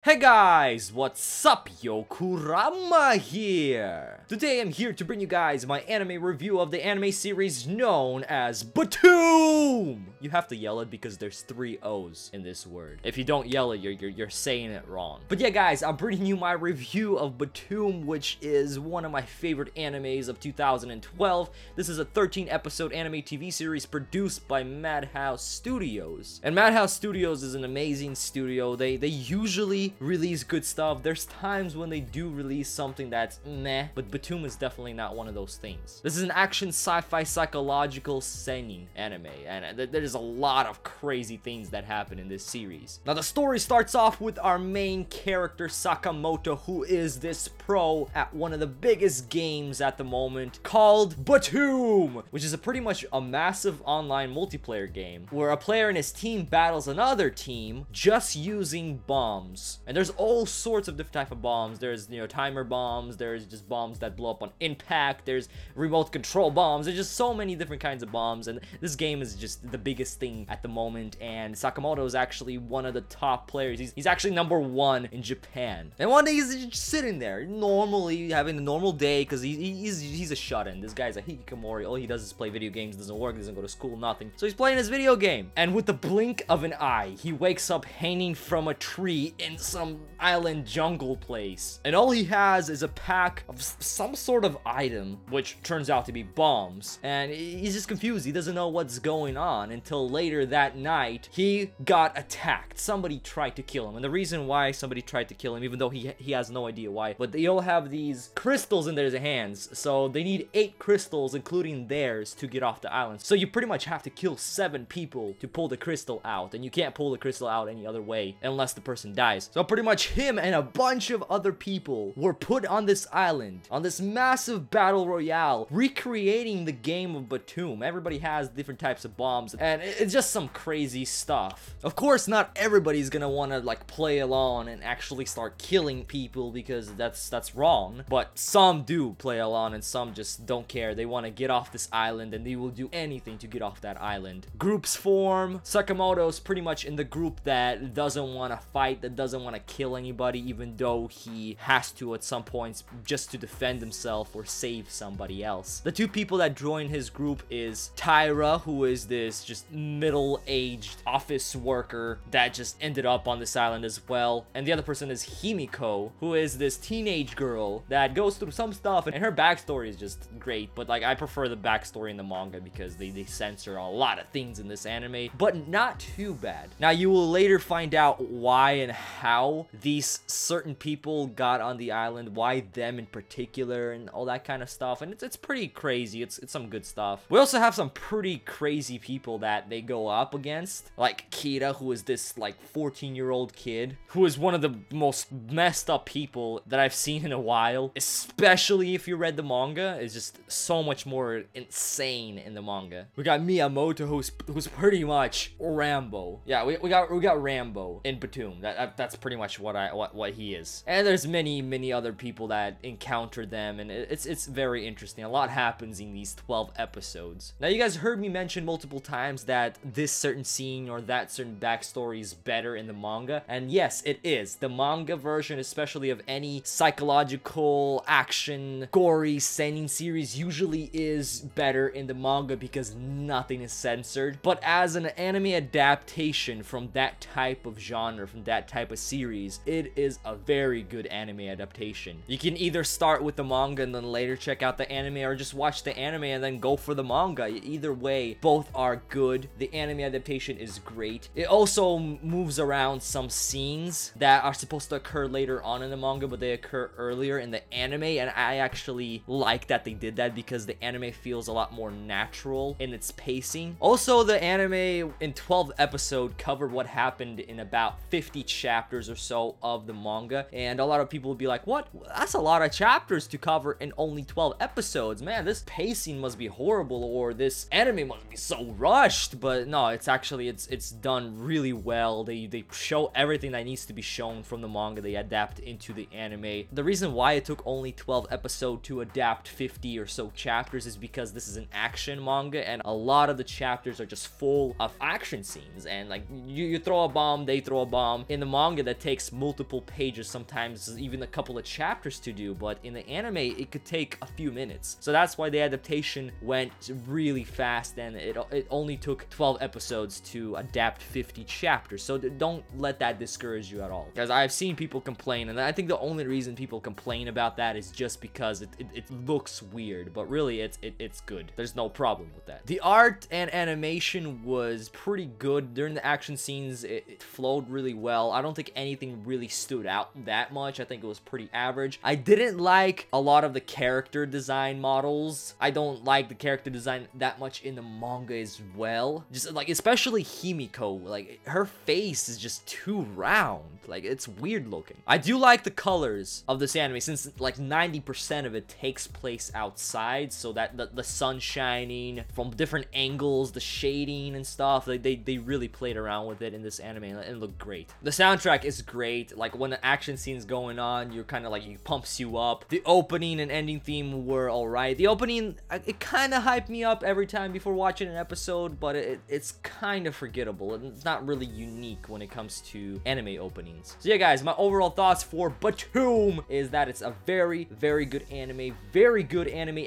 Hey guys, what's up? Yo, Kurama here! Today I'm here to bring you guys my anime review of the anime series known as BTOOOM! You have to yell it because there's 3 O's in this word. If you don't yell it, you're saying it wrong. But yeah guys, I'm bringing you my review of BTOOOM, which is one of my favorite animes of 2012. This is a 13-episode anime TV series produced by Madhouse Studios. And Madhouse Studios is an amazing studio. They usually release good stuff. There's times when they do release something that's meh, but BTOOOM is definitely not one of those things. This is an action sci-fi psychological seinen anime, and there's a lot of crazy things that happen in this series. Now the story starts off with our main character Sakamoto, who is this pro at one of the biggest games at the moment called BTOOOM, which is pretty much a massive online multiplayer game where a player and his team battles another team just using bombs. And there's all sorts of different type of bombs. There's, timer bombs, there's just bombs that blow up on impact, there's remote control bombs, there's just so many different kinds of bombs, and this game is just the biggest thing at the moment, and Sakamoto is actually one of the top players. He's actually #1 in Japan. And one day he's just sitting there, normally having a normal day, because he's a shut-in. This guy's a hikikomori. All he does is play video games, doesn't work, doesn't go to school, nothing. So he's playing his video game. And with the blink of an eye, he wakes up hanging from a tree in some island jungle place, and all he has is a pack of some sort of item, which turns out to be bombs, and he's just confused. He doesn't know what's going on until later that night he got attacked. Somebody tried to kill him, and the reason why somebody tried to kill him, even though he has no idea why, but they all have these crystals in their hands, so they need 8 crystals including theirs to get off the island. So you pretty much have to kill 7 people to pull the crystal out, and you can't pull the crystal out any other way unless the person dies. So pretty much him and a bunch of other people were put on this island, on this massive battle royale, recreating the game of BTOOOM. Everybody has different types of bombs, and it's just some crazy stuff. Of course, not everybody's gonna want to play along and actually start killing people, because that's wrong, but some do play along and some just don't care. They want to get off this island, and they will do anything to get off that island. Groups form. Sakamoto's pretty much in the group that doesn't want to fight, that doesn't want to kill anybody, even though he has to at some points just to defend himself or save somebody else. The 2 people that join his group is Tyra, who is this just middle-aged office worker that just ended up on this island as well, and the other person is Himiko, who is this teenage girl that goes through some stuff, and her backstory is just great, but I prefer the backstory in the manga because they censor a lot of things in this anime, but not too bad. Now you will later find out why and how these certain people got on the island, why them in particular, and all that kind of stuff, and it's pretty crazy. It's some good stuff. We also have some pretty crazy people that they go up against, like Kira, who is this 14-year-old kid who is one of the most messed up people that I've seen in a while, especially if you read the manga. It's just so much more insane in the manga. We got Miyamoto, who's pretty much Rambo. Yeah, we got Rambo in BTOOOM. That's pretty much what he is. And there's many other people that encounter them, and it's very interesting. A lot happens in these 12 episodes. Now you guys heard me mention multiple times that this certain scene or that certain backstory is better in the manga, and yes, it is. The manga version, especially of any psychological action gory seinen series, usually is better in the manga because nothing is censored. But as an anime adaptation from that type of genre, from that type of series, it is a very good anime adaptation. You can either start with the manga and then later check out the anime, or just watch the anime and then go for the manga. Either way, both are good. The anime adaptation is great. It also moves around some scenes that are supposed to occur later on in the manga, but they occur earlier in the anime, and I actually like that they did that because the anime feels a lot more natural in its pacing. Also, the anime in 12 episodes covered what happened in about 50 chapters or so of the manga, and a lot of people will be like, what? That's a lot of chapters to cover in only 12 episodes. Man, this pacing must be horrible, or this anime must be so rushed. But no, it's actually it's done really well. They show everything that needs to be shown from the manga. They adapt into the anime. The reason why it took only 12 episodes to adapt 50 or so chapters is because this is an action manga, and a lot of the chapters are just full of action scenes, and you throw a bomb, they throw a bomb. In the manga, it takes multiple pages, sometimes even a couple of chapters to do, but in the anime it could take a few minutes. So that's why the adaptation went really fast, and it only took 12 episodes to adapt 50 chapters. So don't let that discourage you at all, because I've seen people complain, and I think the only reason people complain about that is just because it looks weird, but really it's good. There's no problem with that. The art and animation was pretty good. During the action scenes, it flowed really well. I don't think anything really stood out that much. I think it was pretty average. I didn't like a lot of the character design models. I don't like the character design that much in the manga as well. Just like, especially Himiko, like her face is just too round. Like, it's weird looking. I do like the colors of this anime, since like 90% of it takes place outside, so that the sun shining from different angles, the shading and stuff, they really played around with it in this anime, and it looked great. The soundtrack is great. Like, when the action scene's going on, you're kind of like, it pumps you up. The opening and ending theme were alright. The opening, it kind of hyped me up every time before watching an episode, but it's kind of forgettable. It's not really unique when it comes to anime openings. So yeah, guys, my overall thoughts for BTOOOM is that it's a very, very good anime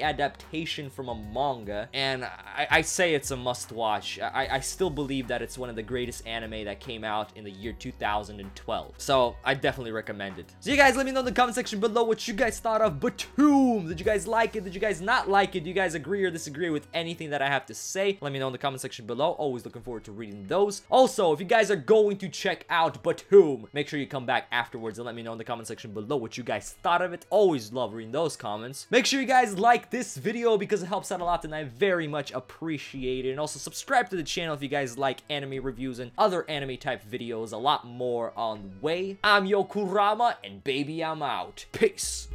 adaptation from a manga, and I say it's a must-watch. I still believe that it's one of the greatest anime that came out in the year 2012. So I definitely recommend it. So you guys, let me know in the comment section below what you guys thought of BTOOOM. Did you guys like it? Did you guys not like it? Do you guys agree or disagree with anything that I have to say? Let me know in the comment section below. Always looking forward to reading those. Also, if you guys are going to check out BTOOOM, make sure you come back afterwards and let me know in the comment section below what you guys thought of it. Always love reading those comments. Make sure you guys like this video because it helps out a lot and I very much appreciate it. And also subscribe to the channel if you guys like anime reviews and other anime type videos. A lot more on the way. I'm Yokurama, and baby, I'm out. Peace.